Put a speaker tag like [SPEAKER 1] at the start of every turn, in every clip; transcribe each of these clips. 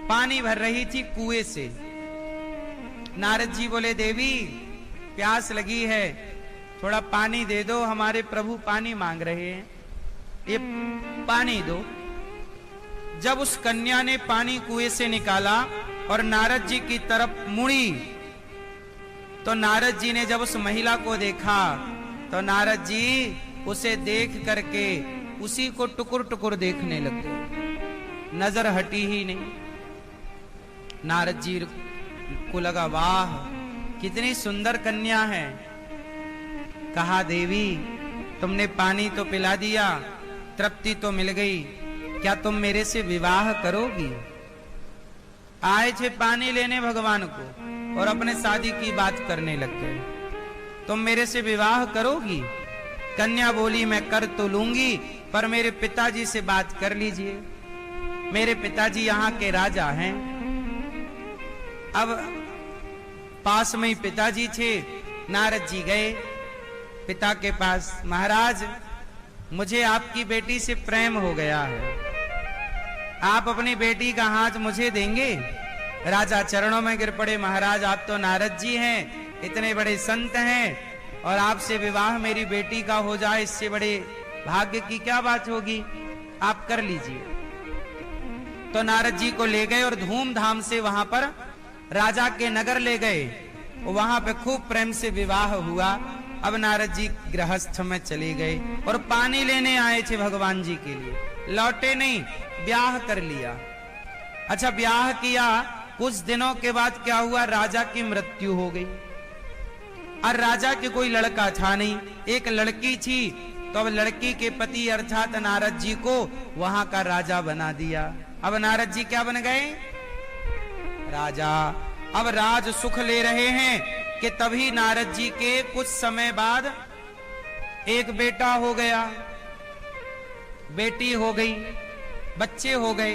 [SPEAKER 1] पानी भर रही थी कुएं से। नारद जी बोले, देवी प्यास लगी है, थोड़ा पानी दे दो, हमारे प्रभु पानी मांग रहे हैं, ये पानी दो। जब उस कन्या ने पानी कुएं से निकाला और नारद जी की तरफ मुड़ी, तो नारद जी ने जब उस महिला को देखा तो नारद जी उसे देख करके उसी को टुकुर टुकुर देखने लग गए, नजर हटी ही नहीं। नारद जी को लगा, वाह कितनी सुंदर कन्या है। कहा, देवी तुमने पानी तो पिला दिया, तृप्ति तो मिल गई, क्या तुम मेरे से विवाह करोगी? आए थे पानी लेने भगवान को और अपने शादी की बात करने लग गए। तुम मेरे से विवाह करोगी? कन्या बोली, मैं कर तो लूंगी, पर मेरे पिताजी से बात कर लीजिए, मेरे पिताजी यहाँ के राजा हैं। अब पास में ही पिताजी थे। नारद जी गए पिता के पास, महाराज मुझे आपकी बेटी से प्रेम हो गया है, आप अपनी बेटी का हाथ मुझे देंगे? राजा चरणों में गिर पड़े, महाराज आप तो नारद जी हैं, इतने बड़े संत हैं, और आपसे विवाह मेरी बेटी का हो जाए, इससे बड़े भाग्य की क्या बात होगी, आप कर लीजिए। तो नारद जी को ले गए और धूमधाम से वहां पर राजा के नगर ले गए, वहां पे खूब प्रेम से विवाह हुआ। अब नारद जी गृहस्थ में चले गए और पानी लेने आए थे भगवान जी के लिए, लौटे नहीं, ब्याह कर लिया। अच्छा, ब्याह किया, कुछ दिनों के बाद क्या हुआ, राजा की मृत्यु हो गई। और राजा के कोई लड़का था नहीं, एक लड़की थी, तो अब लड़की के पति अर्थात नारद जी को वहां का राजा बना दिया। अब नारद जी क्या बन गए, राजा। अब राज सुख ले रहे हैं कि तभी नारद जी के कुछ समय बाद एक बेटा हो गया, बेटी हो गई, बच्चे हो गए।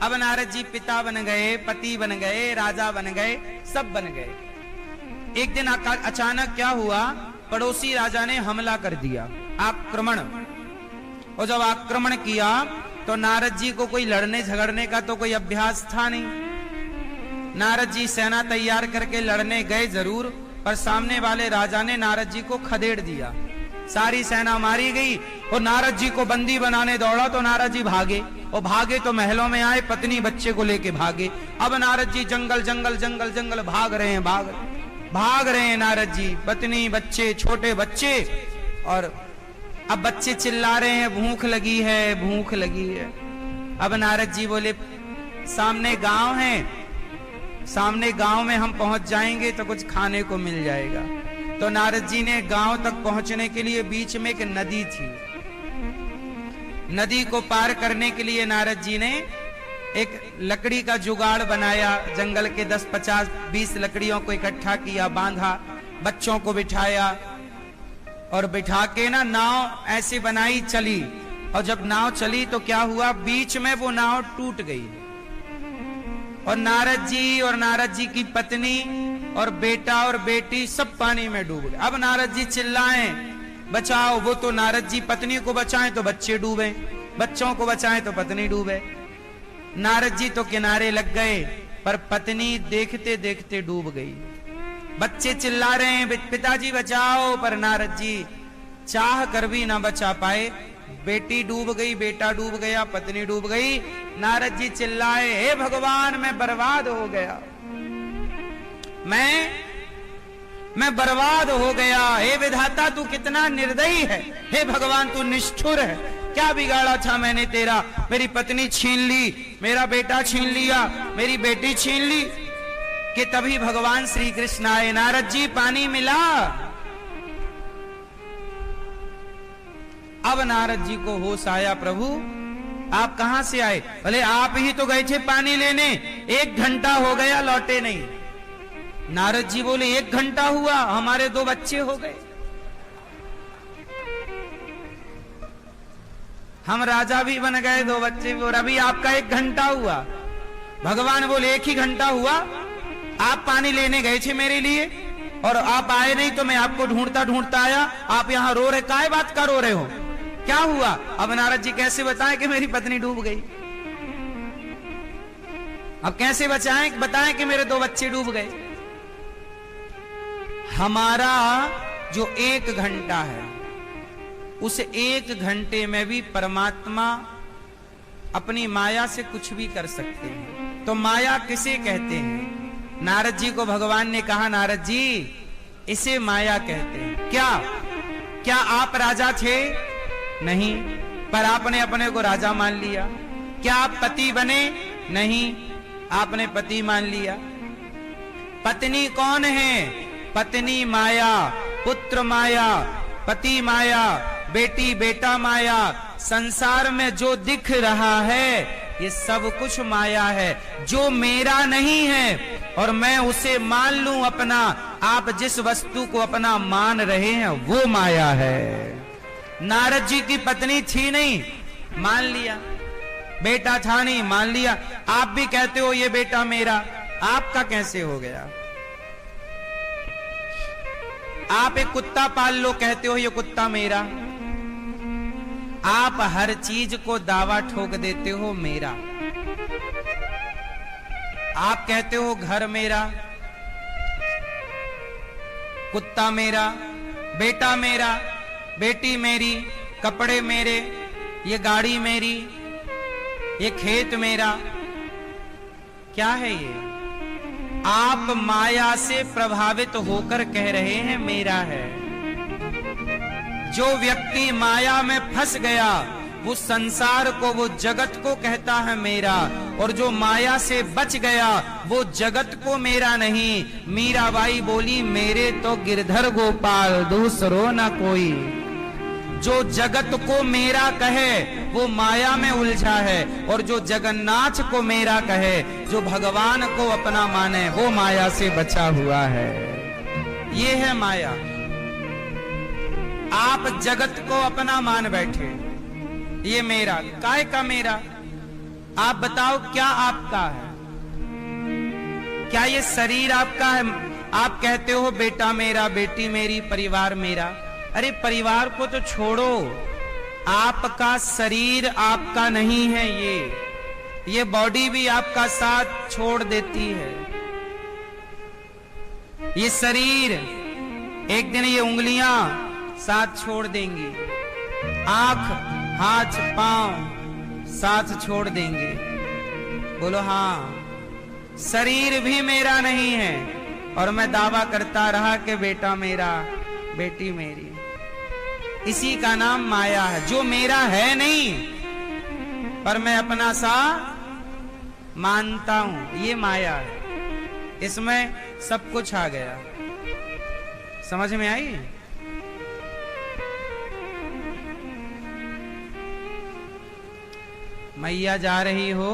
[SPEAKER 1] अब नारद जी पिता बन गए, पति बन गए, राजा बन गए, सब बन गए। एक दिन अचानक क्या हुआ, पड़ोसी राजा ने हमला कर दिया, आक्रमण। और जब आक्रमण किया तो नारद जी को कोई लड़ने झगड़ने का तो कोई अभ्यास था नहीं। नारद जी सेना तैयार करके लड़ने गए जरूर, पर सामने वाले राजा ने नारद जी को खदेड़ दिया, सारी सेना मारी गई। और नारद जी को बंदी बनाने दौड़ा तो नारद जी भागे, और भागे तो महलों में आए, पत्नी बच्चे को लेके भागे। अब नारद जी जंगल जंगल जंगल जंगल भाग रहे हैं, भाग रहे हैं नारद जी, पत्नी बच्चे, छोटे बच्चे। और अब बच्चे चिल्ला रहे हैं, भूख लगी है, भूख लगी है। अब नारद जी बोले, सामने गांव है, सामने गांव में हम पहुंच जाएंगे तो कुछ खाने को मिल जाएगा। तो नारद जी ने गांव तक पहुंचने के लिए बीच में एक नदी थी, नदी को पार करने के लिए नारद जी ने एक लकड़ी का जुगाड़ बनाया, जंगल के 10, 50, 20 लकड़ियों को इकट्ठा किया, बांधा, बच्चों को बिठाया और बिठा के ना नाव ऐसे बनाई, चली। और जब नाव चली तो क्या हुआ, बीच में वो नाव टूट गई और नारद जी की पत्नी और बेटा और बेटी सब पानी में डूब गए। अब नारद जी चिल्लाएं, बचाओ। वो तो नारद जी पत्नी को बचाएं तो बच्चे डूबे, बच्चों को बचाएं तो पत्नी डूबे। नारद जी तो किनारे लग गए, पर पत्नी देखते देखते डूब गई। बच्चे चिल्ला रहे हैं, पिताजी बचाओ, पर नारद जी चाह कर भी ना बचा पाए। बेटी डूब गई, बेटा डूब गया, पत्नी डूब गई। नारद जी चिल्लाए, हे भगवान मैं बर्बाद हो गया, मैं बर्बाद हो गया। हे विधाता तू कितना निर्दयी है, हे भगवान तू निष्ठुर है, क्या बिगाड़ा था मैंने तेरा, मेरी पत्नी छीन ली, मेरा बेटा छीन लिया, मेरी बेटी छीन ली। कि तभी भगवान श्री कृष्ण आए, नारद जी पानी मिला। अब नारद जी को होश आया, प्रभु आप कहां से आए? बोले आप ही तो गए थे पानी लेने, 1 घंटा हो गया लौटे नहीं। नारद जी बोले 1 घंटा हुआ, हमारे 2 बच्चे हो गए, हम राजा भी बन गए, 2 बच्चे भी, और अभी आपका 1 घंटा हुआ। भगवान बोले 1 ही घंटा हुआ, आप पानी लेने गए थे मेरे लिए और आप आए नहीं, तो मैं आपको ढूंढता ढूंढता आया, आप यहाँ रो रहे, काय बात का रो रहे हो, क्या हुआ? अब नारद जी कैसे बताएं कि मेरी पत्नी डूब गई। अब कैसे बचाएं, बताएं कि मेरे 2 बच्चे डूब गए। हमारा जो 1 घंटा है, उस 1 घंटे में भी परमात्मा अपनी माया से कुछ भी कर सकते हैं। तो माया किसे कहते हैं? नारद जी को भगवान ने कहा, नारद जी इसे माया कहते हैं। क्या आप राजा थे? नहीं, पर आपने अपने को राजा मान लिया। क्या आप पति बने? नहीं, आपने पति मान लिया। पत्नी कौन है? पत्नी माया, पुत्र माया, पति माया, बेटी बेटा माया। संसार में जो दिख रहा है ये सब कुछ माया है। जो मेरा नहीं है और मैं उसे मान लूं अपना, आप जिस वस्तु को अपना मान रहे हैं वो माया है। नारद जी की पत्नी थी नहीं, मान लिया। बेटा था नहीं, मान लिया। आप भी कहते हो ये बेटा मेरा, आपका कैसे हो गया? आप एक कुत्ता पाल लो, कहते हो ये कुत्ता मेरा। आप हर चीज को दावा ठोक देते हो मेरा। आप कहते हो घर मेरा, कुत्ता मेरा, बेटा मेरा, बेटी मेरी, कपड़े मेरे, ये गाड़ी मेरी, ये खेत मेरा। क्या है ये? आप माया से प्रभावित होकर कह रहे हैं मेरा है। जो व्यक्ति माया में फंस गया वो संसार को, वो जगत को कहता है मेरा, और जो माया से बच गया वो जगत को मेरा नहीं। मीराबाई बोली, मेरे तो गिरधर गोपाल दूसरो न कोई। जो जगत को मेरा कहे वो माया में उलझा है, और जो जगन्नाथ को मेरा कहे, जो भगवान को अपना माने, वो माया से बचा हुआ है। ये है माया। आप जगत को अपना मान बैठे, ये मेरा, काय का मेरा? आप बताओ क्या आपका है? क्या ये शरीर आपका है? आप कहते हो बेटा मेरा, बेटी मेरी, परिवार मेरा। अरे परिवार को तो छोड़ो, आपका शरीर आपका नहीं है। ये बॉडी भी आपका साथ छोड़ देती है। ये शरीर एक दिन, ये उंगलियां साथ छोड़ देंगी, आंख, हाथ, पांव साथ छोड़ देंगे। बोलो हाँ, शरीर भी मेरा नहीं है और मैं दावा करता रहा कि बेटा मेरा, बेटी मेरी। इसी का नाम माया है। जो मेरा है नहीं पर मैं अपना सा मानता हूं, ये माया है। इसमें सब कुछ आ गया। समझ में आई? मैया जा रही हो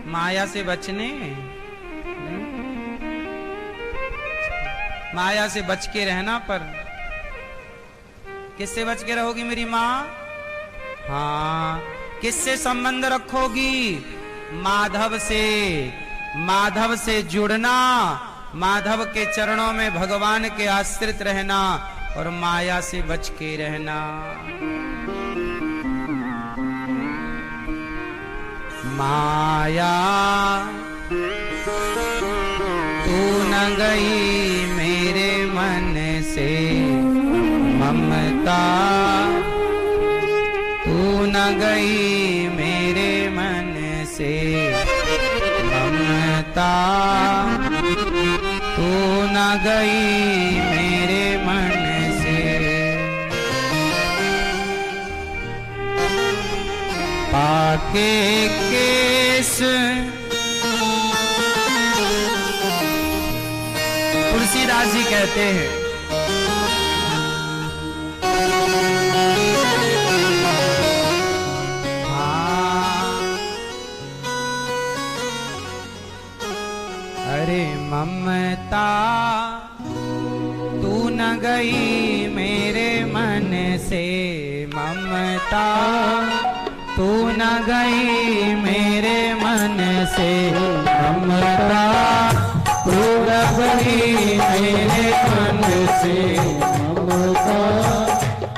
[SPEAKER 1] माया से बचने, माया से बच के रहना। पर किससे बच के रहोगी मेरी माँ? हाँ, किससे संबंध रखोगी? माधव से। माधव से जुड़ना, माधव के चरणों में भगवान के आश्रित रहना और माया से बच के रहना। माया तू न गई मेरे मन से, ममता तू न गई मेरे मन से, ममता तू न गई मेरे मन से। पाके केस तुलसीदास जी कहते हैं, अरे ममता तू न गई मेरे मन से, ममता तू न गई मेरे मन से, ममता तू न गई मेरे मन से, ममता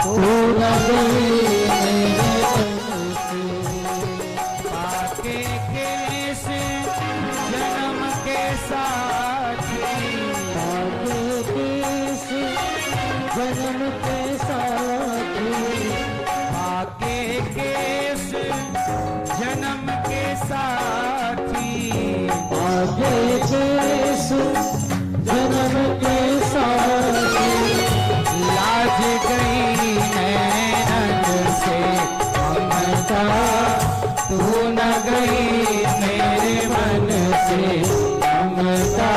[SPEAKER 1] तू न गई मेरे मन से। पाके केस साथी,
[SPEAKER 2] आगे केस जन्म के साथी,
[SPEAKER 1] आगे केस जन्म के साथी,
[SPEAKER 2] आगे केस जन्म के साथी,
[SPEAKER 1] लाज गई नैनन से ममता, तू न गई मेरे मन से ममता,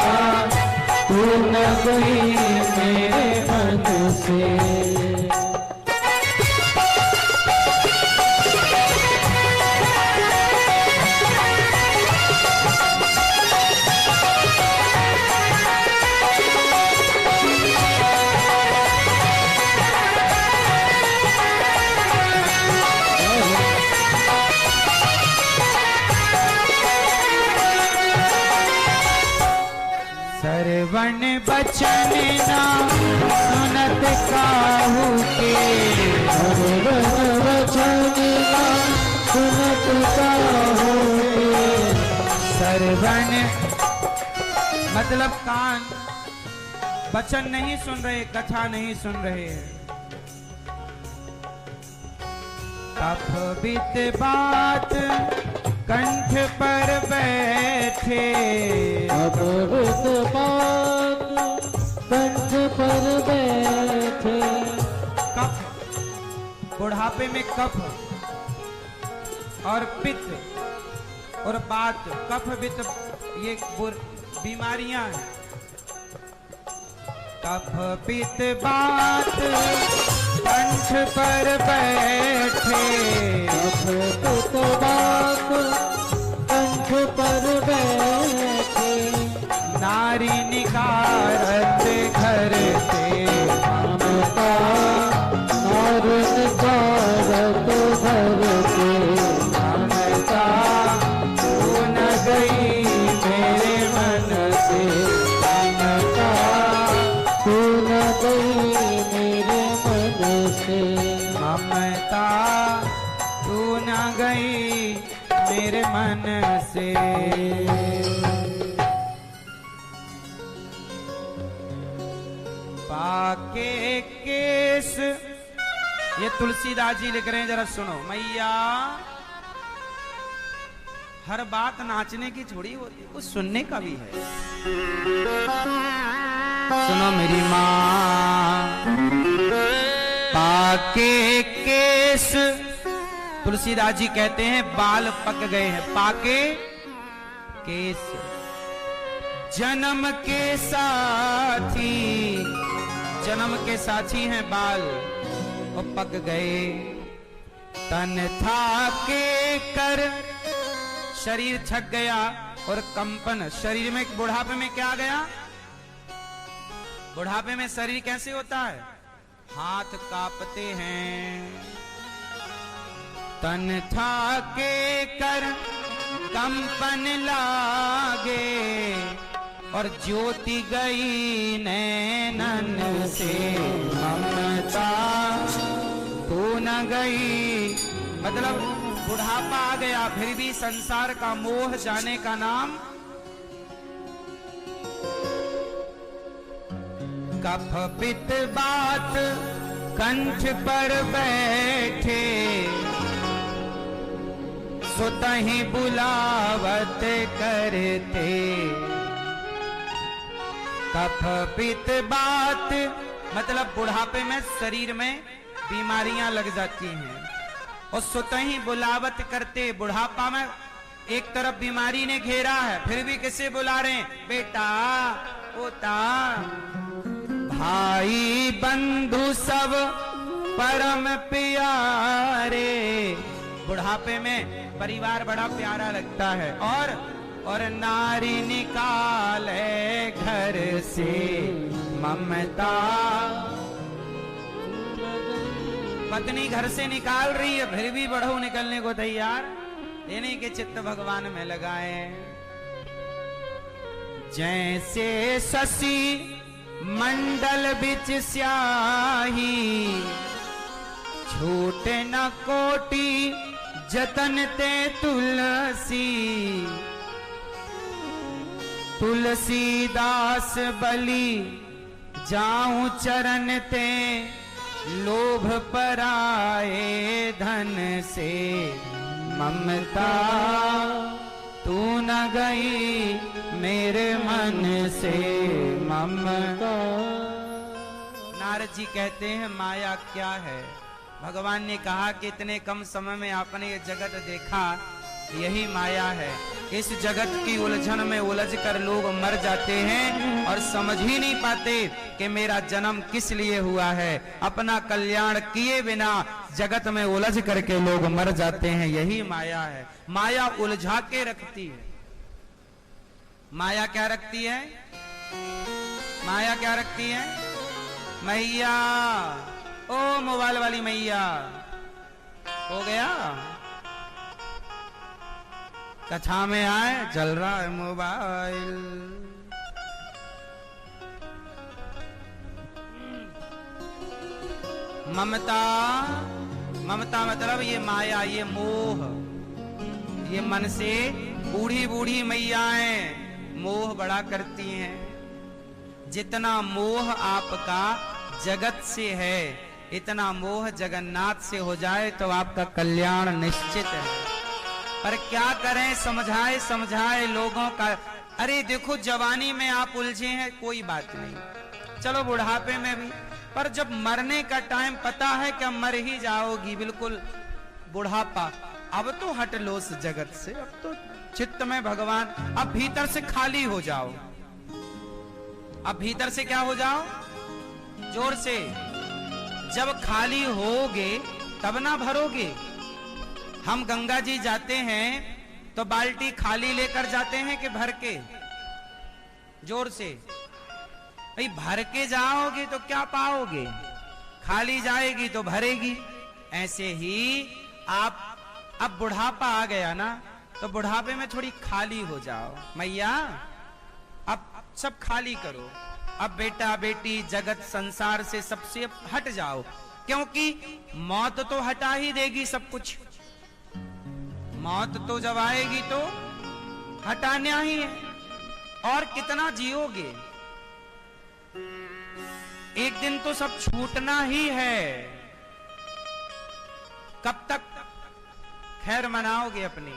[SPEAKER 2] तू न गई मेरे मन से।
[SPEAKER 1] सरवण बचन ना सुनत काहू के,
[SPEAKER 2] सरवण बचन ना सुनत काहू के,
[SPEAKER 1] सरवण मतलब कान, वचन नहीं सुन रहे, कथा नहीं सुन रहे हैं। कफबित बात कंठ पर बैठे,
[SPEAKER 2] कफबित बात कंठ पर बैठे,
[SPEAKER 1] कफ बुढ़ापे में कफ और पित्त और बात, कफ पित्त ये बीमारियां हैं। कफ पित्त बात कंठ पर बैठे,
[SPEAKER 2] कफ पित्त बात कंठ पर बैठे,
[SPEAKER 1] नारी निकारत घर से
[SPEAKER 2] ममता, नारी निकारत घर से
[SPEAKER 1] ममता, तू न गई मेरे मन से ममता,
[SPEAKER 2] तू न गई मेरे मन से
[SPEAKER 1] ममता, तू न गई मेरे मन से। पाके केस, ये तुलसीदास जी लिख रहे हैं, जरा सुनो। मैया हर बात नाचने की थोड़ी होती, कुछ सुनने का भी है। सुनो मेरी माँ, पाके केस, तुलसीदास जी कहते हैं बाल पक गए हैं। पाके केस जन्म के साथी, जन्म के साथी हैं बाल, वो पक गए। तन था के कर, शरीर थक गया और कंपन, शरीर में बुढ़ापे में क्या गया? बुढ़ापे में शरीर कैसे होता है? हाथ कांपते हैं। तन था के कर कंपन लागे और ज्योति गई नैनन से ममता, तू न गई। मतलब बुढ़ापा आ गया, फिर भी संसार का मोह जाने का नाम। कफ पित बात कंठ पर बैठे, सुतहि बुलावत करते। कफ पित बात मतलब बुढ़ापे में शरीर में बीमारियां लग जाती हैं और सुतहि बुलावत करते। बुढ़ापा में एक तरफ बीमारी ने घेरा है, फिर भी किसे बुला रहे हैं? बेटा, पोता, भाई बंधु सब परम प्यारे। बुढ़ापे में परिवार बड़ा प्यारा लगता है। और नारी निकाले घर से ममता, पत्नी घर से निकाल रही है, फिर भी बढ़ऊ निकलने को तैयार, देने के चित्त भगवान में लगाए। जैसे शशि मंडल बिच स्याही, छूटे न कोटि जतन ते तुलसी। तुलसीदास बलि जाऊं चरण ते, लोभ पराए धन से ममता तू न गई मेरे मन से ममता। नारद जी कहते हैं माया क्या है? भगवान ने कहा कि इतने कम समय में आपने ये जगत देखा, यही माया है। इस जगत की उलझन में उलझ कर लोग मर जाते हैं और समझ ही नहीं पाते कि मेरा जन्म किस लिए हुआ है। अपना कल्याण किए बिना जगत में उलझ करके लोग मर जाते हैं, यही माया है। माया उलझा के रखती है। माया क्या रखती है? माया क्या रखती है? मैया, ओ मोबाइल वाली मैया, हो गया कथा में आए, चल रहा है मोबाइल। ममता, ममता मतलब ये माया, ये मोह, ये मन से बूढ़ी बूढ़ी मैयाएं मोह बड़ा करती हैं। जितना मोह आपका जगत से है, इतना मोह जगन्नाथ से हो जाए तो आपका कल्याण निश्चित है। पर क्या करें, समझाए समझाए लोगों का। अरे देखो जवानी में आप उलझे हैं कोई बात नहीं, चलो बुढ़ापे में भी, पर जब मरने का टाइम पता है कि मर ही जाओगी, बिल्कुल बुढ़ापा, अब तो हट लो उस जगत से। अब तो चित्त में भगवान, अब भीतर से खाली हो जाओ। अब भीतर से क्या हो जाओ? जोर से। जब खाली होगे तब ना भरोगे। हम गंगा जी जाते हैं तो बाल्टी खाली लेकर जाते हैं कि भर के? जोर से। भाई भर के जाओगे तो क्या पाओगे? खाली जाएगी तो भरेगी। ऐसे ही आप, अब बुढ़ापा आ गया ना, तो बुढ़ापे में थोड़ी खाली हो जाओ। मैया अब सब खाली करो। अब बेटा बेटी जगत संसार से सबसे हट जाओ, क्योंकि मौत तो हटा ही देगी सब कुछ। मौत तो जब आएगी तो हटाना ही है। और कितना जियोगे? एक दिन तो सब छूटना ही है। कब तक खैर मनाओगे अपनी?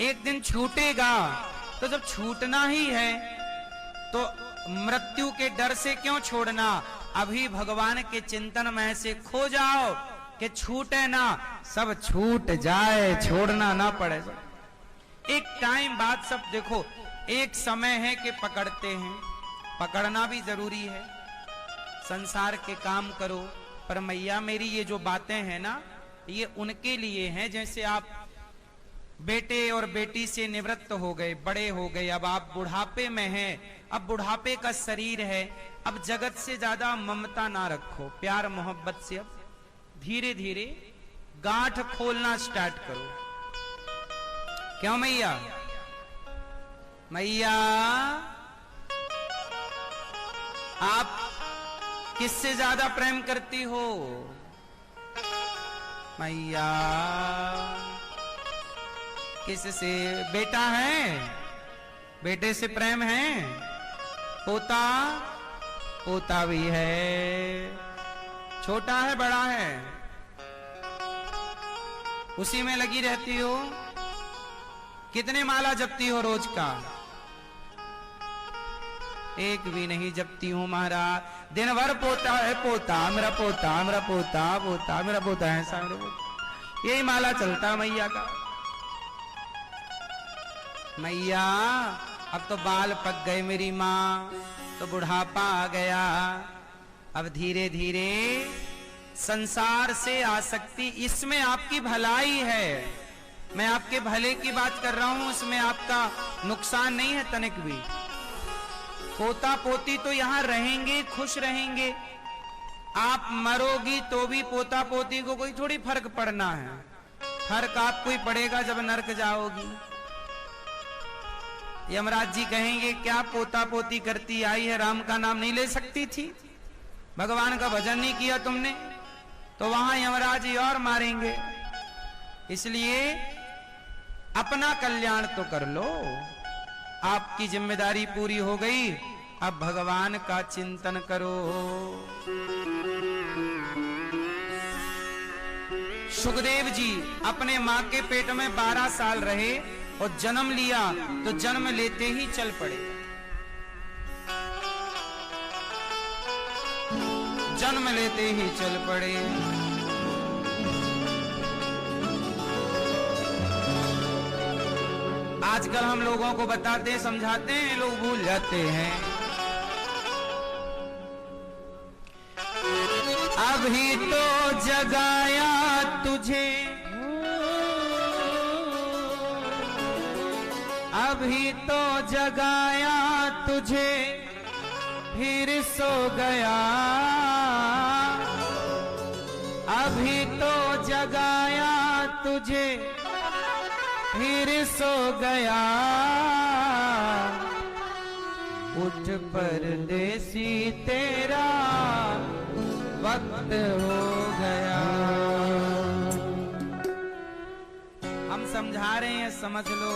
[SPEAKER 1] एक दिन छूटेगा, तो जब छूटना ही है तो मृत्यु के डर से क्यों छोड़ना? अभी भगवान के चिंतन में से खो जाओ कि छूटे ना, सब छूट जाए, छोड़ना ना पड़े। एक टाइम बाद सब देखो, एक समय है कि पकड़ते हैं, पकड़ना भी जरूरी है। संसार के काम करो, पर मैया मेरी ये जो बातें हैं ना, ये उनके लिए हैं। जैसे आप बेटे और बेटी से निवृत्त हो गए, बड़े हो गए, अब आप बुढ़ापे में हैं, अब बुढ़ापे का शरीर है, अब जगत से ज्यादा ममता ना रखो, प्यार मोहब्बत से अब धीरे धीरे गांठ खोलना स्टार्ट करो। क्यों मैया? मैया आप किससे ज्यादा प्रेम करती हो? मैया किससे? बेटा है, बेटे से प्रेम है, पोता, पोता भी है, छोटा है बड़ा है, उसी में लगी रहती हो। कितने माला जपती हो रोज का? एक भी नहीं जपती हूं महाराज। दिन भर पोता है, पोता मेरा, पोता मेरा, पोता पोता मेरा, पोता है सामने, यही माला चलता मैया का। मैया अब तो बाल पक गए मेरी माँ, तो बुढ़ापा आ गया, अब धीरे धीरे संसार से आसक्ति, इसमें आपकी भलाई है। मैं आपके भले की बात कर रहा हूं, इसमें आपका नुकसान नहीं है तनिक भी। पोता पोती तो यहां रहेंगे, खुश रहेंगे। आप मरोगी तो भी पोता पोती को कोई थोड़ी फर्क पड़ना है। फर्क आपको ही पड़ेगा जब नरक जाओगी। यमराज जी कहेंगे क्या पोता पोती करती आई है, राम का नाम नहीं ले सकती थी, भगवान का भजन नहीं किया तुमने? तो वहां यमराज जी और मारेंगे। इसलिए अपना कल्याण तो कर लो। आपकी जिम्मेदारी पूरी हो गई, अब भगवान का चिंतन करो। सुखदेव जी अपने मां के पेट में 12 साल रहे और जन्म लिया तो जन्म लेते ही चल पड़े। जन्म लेते ही चल पड़े। आजकल हम लोगों को बताते समझाते हैं, लोग भूल जाते हैं। अभी तो जगाया तुझे, अभी तो जगाया तुझे, फिर सो गया। अभी तो जगाया तुझे, फिर सो गया। उठ परदेसी तेरा वक्त हो गया। हम समझा रहे हैं, समझ लो,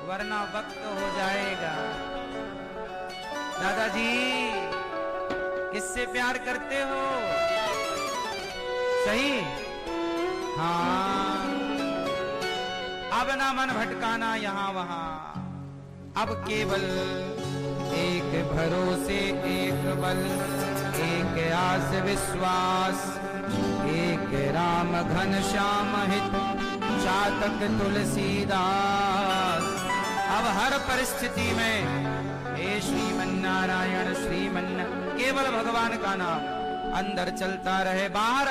[SPEAKER 1] वरना वक्त हो जाएगा। दादाजी किससे प्यार करते हो? सही? हाँ। अब ना मन भटकाना यहाँ वहां, अब केवल एक भरोसे, एक बल, एक आस विश्वास, एक राम घन श्याम हित, चातक तुलसीदास। अब हर परिस्थिति में हे श्रीमन्नारायण केवल भगवान का नाम अंदर चलता रहे, बाहर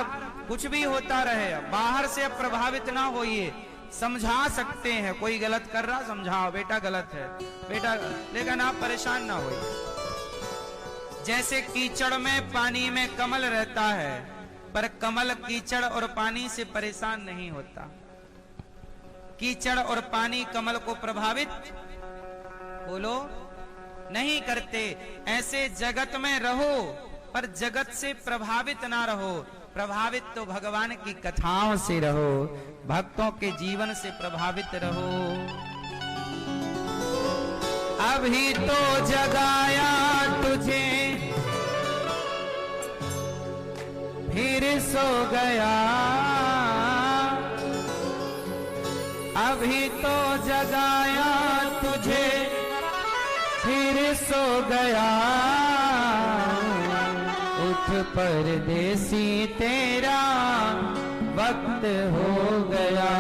[SPEAKER 1] कुछ भी होता रहे, बाहर से प्रभावित ना होइए। समझा सकते हैं, कोई गलत कर रहा समझाओ, बेटा गलत है बेटा, लेकिन आप परेशान ना होइए। जैसे कीचड़ में पानी में कमल रहता है, पर कमल कीचड़ और पानी से परेशान नहीं होता। कीचड़ और पानी कमल को प्रभावित बोलो नहीं करते। ऐसे जगत में रहो, पर जगत से प्रभावित ना रहो। प्रभावित तो भगवान की कथाओं से रहो, भक्तों के जीवन से प्रभावित रहो। अभी तो जगाया तुझे, फिर सो गया। अभी तो जगाया तुझे, फिर सो गया। उठ परदेसी तेरा वक्त हो गया।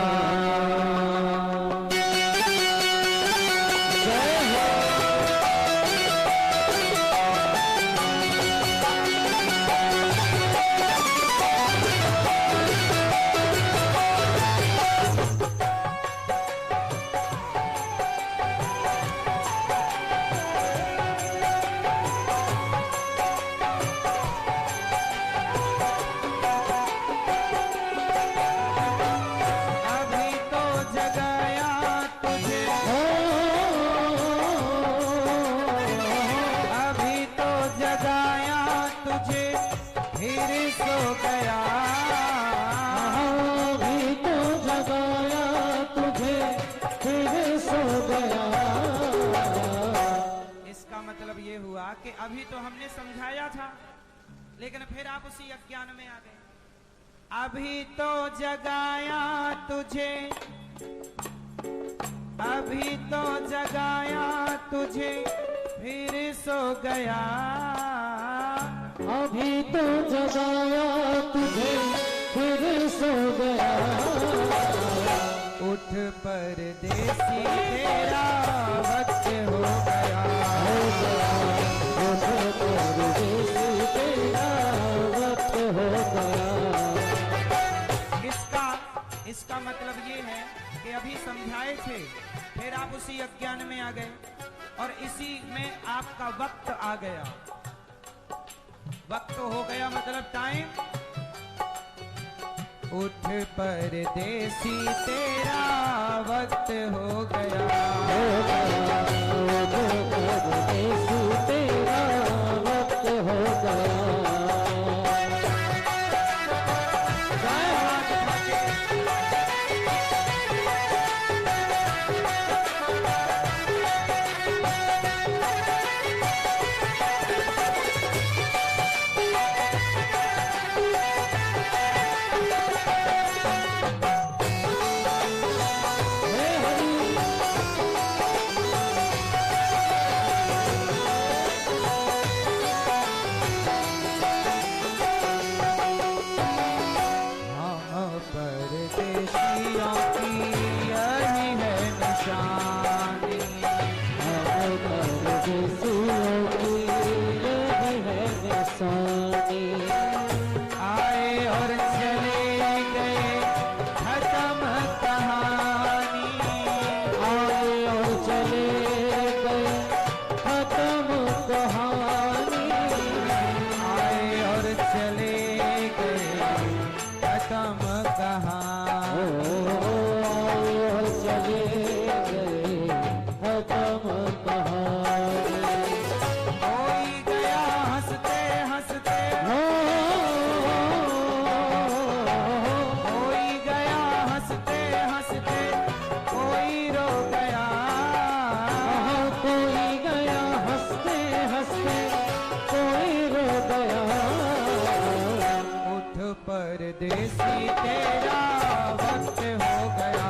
[SPEAKER 1] कि अभी तो हमने समझाया था, लेकिन फिर आप उसी अज्ञान में आ गए। अभी तो जगाया तुझे, अभी तो जगाया तुझे, फिर सो गया।
[SPEAKER 2] अभी तो जगाया तुझे, फिर सो गया।
[SPEAKER 1] उठ परदेसी तेरा वक्त हो गया।
[SPEAKER 2] उठ परदेसी तेरा वक्त हो गया।
[SPEAKER 1] इसका मतलब ये है कि अभी समझाए थे, फिर आप उसी अज्ञान में आ गए और इसी में आपका वक्त आ गया। वक्त हो गया मतलब टाइम। उठ परदेसी तेरा वक्त हो गया।
[SPEAKER 2] उठ परदेसी तेरा वक्त हो गया।
[SPEAKER 1] परदेसियों की यही है निशानी।
[SPEAKER 2] हम परदेसियों की यही है निशानी।
[SPEAKER 1] आए और चले गए खत्म कहानी।
[SPEAKER 2] आए और चले गए खत्म कहानी।
[SPEAKER 1] आए और चले गए खत्म कहानी।
[SPEAKER 2] आए और चले गए खत्म कहानी।
[SPEAKER 1] कोई गया हंसते हंसते, कोई गया हंसते हंसते, कोई रो गया।
[SPEAKER 2] कोई गया हंसते हंसते, कोई रो गया।
[SPEAKER 1] उठ परदेसी तेरा वक्त हो गया।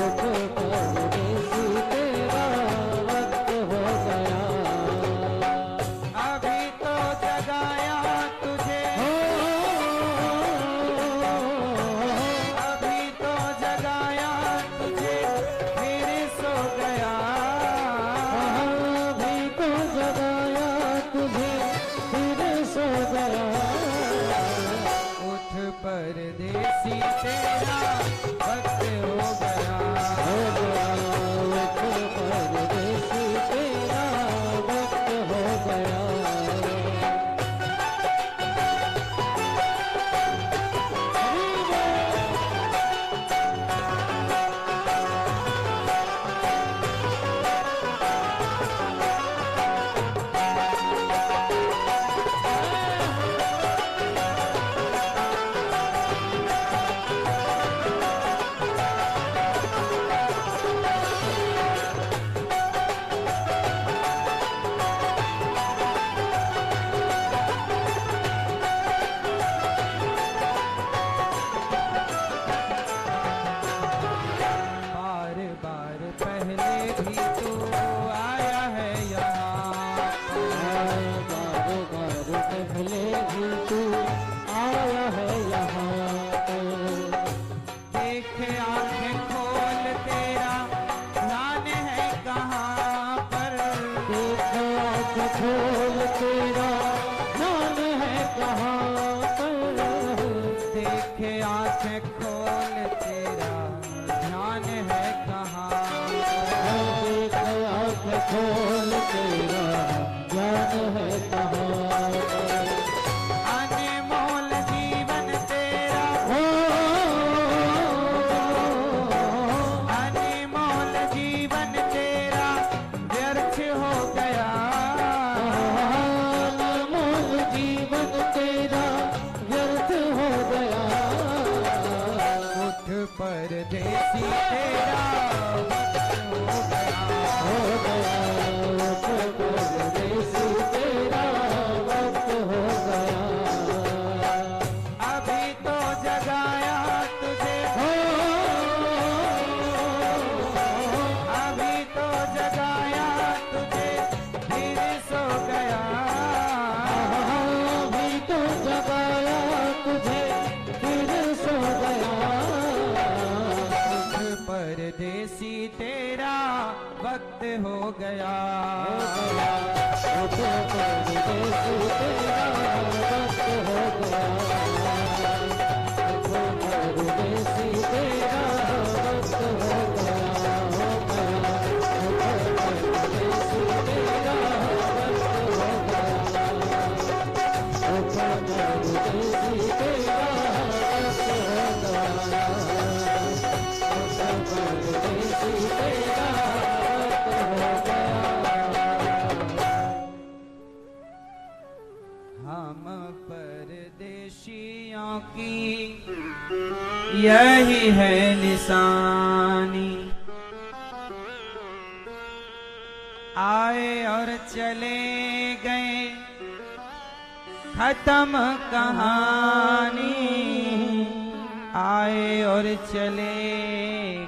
[SPEAKER 2] उठ परदेसी तेरा वक्त हो गया।
[SPEAKER 1] अभी तो जगाया तुझे, अभी तो जगाया तुझे, फिर सो गया।
[SPEAKER 2] अभी तो जगाया तुझे, फिर सो गया।
[SPEAKER 1] उठ परदेसी तेरा वक्त हो गया।
[SPEAKER 2] हो गया। उठ परदेसी तेरा वक्त हो गया।
[SPEAKER 1] बार बार पहले भी तो आया है यहाँ।
[SPEAKER 2] बार बार पहले भी तू आया है यहाँ पर।
[SPEAKER 1] देखे आंखें खोल तेरा ध्यान है कहाँ पर।
[SPEAKER 2] देखो आँख खोल तेरा ध्यान है कहाँ पर।
[SPEAKER 1] देखे आंखें खोल तेरा ध्यान है कहाँ।
[SPEAKER 2] देखो आँख खोल तेरा ध्यान है कहाँ पर।
[SPEAKER 1] अनमोल जीवन तेरा, अनमोल जीवन तेरा व्यर्थ हो गया।
[SPEAKER 2] अनमोल जीवन तेरा व्यर्थ हो गया।
[SPEAKER 1] उठ परदेसी तेरा वक्त हो गया।
[SPEAKER 2] हो गया। उठ परदेसी तेरा वक्त हो गया।
[SPEAKER 1] अभी तो जगाया तुझे, अभी तो जगाया तुझे, फिर सो गया।
[SPEAKER 2] अभी तो जगाया तुझे, फिर सो गया।
[SPEAKER 1] उठ परदेसी तेरा वक्त हो गया।
[SPEAKER 2] उठ परदेसी तेरा वक्त हो गया। उठ परदेसी तेरा वक्त हो गया। हो गया। उठ परदेसी तेरा वक्त हो गया। उठ परदेसी तेरा वक्त हो गया। उठ परदेसी तेरा वक्त हो गया।
[SPEAKER 1] हम परदेशियों की यही है निशानी। आए और चले गए खत्म कहानी। आए और चले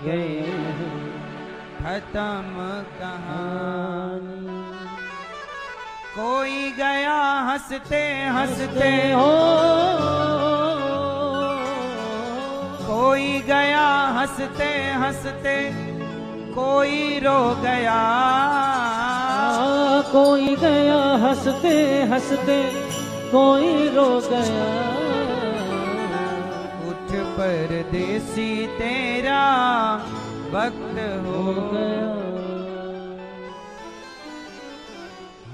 [SPEAKER 1] गए खत्म कहानी। कोई गया हंसते हंसते
[SPEAKER 2] हो
[SPEAKER 1] कोई गया हंसते हंसते, कोई रो गया।
[SPEAKER 2] कोई गया हंसते हंसते, कोई रो गया।
[SPEAKER 1] उठ परदेसी तेरा वक्त हो गया।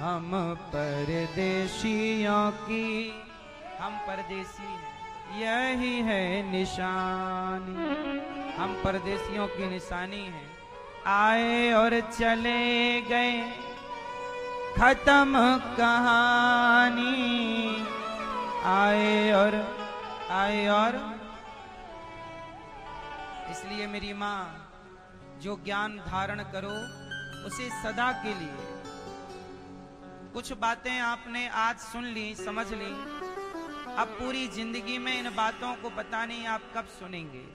[SPEAKER 1] हम परदेशियों की, हम परदेसी हैं, यही है निशानी। हम परदेसियों की निशानी है। आए और चले गए, खत्म कहानी। आए और इसलिए मेरी माँ, जो ज्ञान धारण करो उसे सदा के लिए। कुछ बातें आपने आज सुन ली, समझ ली, अब पूरी जिंदगी में इन बातों को पता नहीं आप कब सुनेंगे।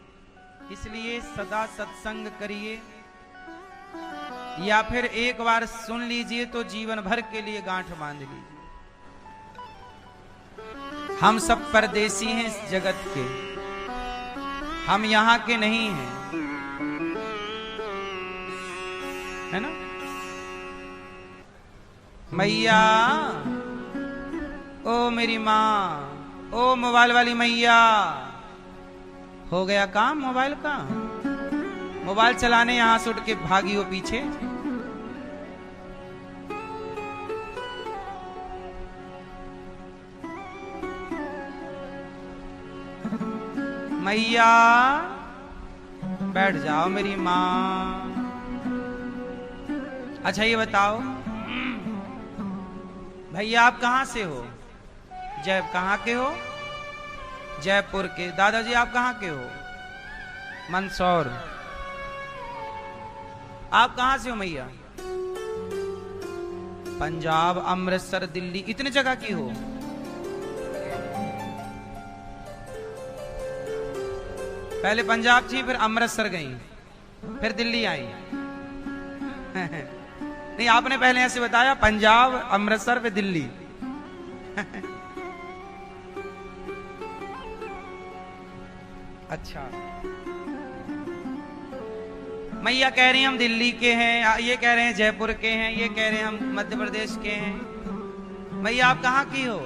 [SPEAKER 1] इसलिए सदा सत्संग करिए, या फिर एक बार सुन लीजिए तो जीवन भर के लिए गांठ बांध लीजिए। हम सब परदेसी हैं इस जगत के, हम यहां के नहीं हैं, है ना। मैया, ओ मेरी माँ, ओ मोबाइल वाली मैया, हो गया काम मोबाइल का? मोबाइल चलाने यहां से उठ के भागी हो पीछे। मैया बैठ जाओ मेरी माँ। अच्छा ये बताओ भैया, आप कहां से हो? कहां के हो? जयपुर के। दादाजी आप कहां के हो? मंदसौर। आप कहां से हो मैया? पंजाब, अमृतसर, दिल्ली, इतने जगह की हो? पहले पंजाब थी, फिर अमृतसर गई, फिर दिल्ली आई। नहीं, आपने पहले ऐसे बताया, पंजाब, अमृतसर, फिर दिल्ली। अच्छा, मैया कह रही हैं हम दिल्ली के हैं, ये कह रहे हैं जयपुर के हैं, ये कह रहे हैं हम मध्य प्रदेश के हैं। मैया आप कहाँ की हो?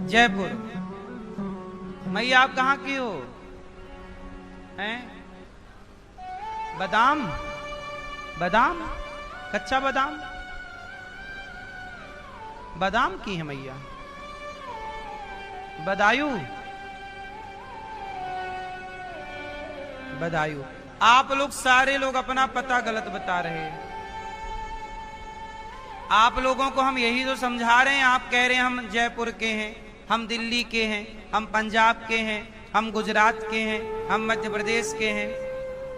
[SPEAKER 1] जयपुर। मैया आप कहाँ की हो? हैं? बादाम, बादाम, कच्चा बादाम, बादाम की है मैया। बदायूं, बदायूं। आप लोग सारे लोग अपना पता गलत बता रहे हैं। आप लोगों को हम यही तो समझा रहे हैं। आप कह रहे हैं हम जयपुर के हैं, हम दिल्ली के हैं, हम पंजाब के हैं, हम गुजरात के हैं, हम मध्य प्रदेश के हैं,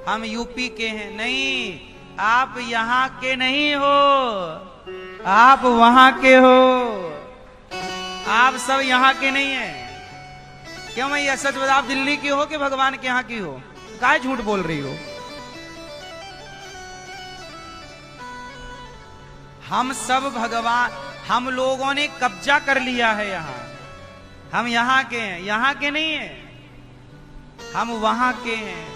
[SPEAKER 1] हम यूपी के हैं। नहीं, आप यहाँ के नहीं हो, आप वहां के हो। आप सब यहाँ के नहीं हैं। क्यों मैया, सच बता, आप दिल्ली की हो कि भगवान के यहाँ की हो? काय झूठ बोल रही हो? हम सब भगवान, हम लोगों ने कब्जा कर लिया है यहाँ। हम यहाँ के हैं, यहाँ के नहीं हैं, हम वहां के हैं,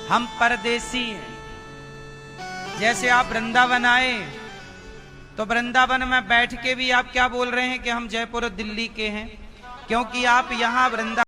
[SPEAKER 1] हम परदेसी हैं। जैसे आप वृंदावन आए तो वृंदावन में बैठ के भी आप क्या बोल रहे हैं कि हम जयपुर और दिल्ली के हैं, क्योंकि आप यहाँ वृंदावन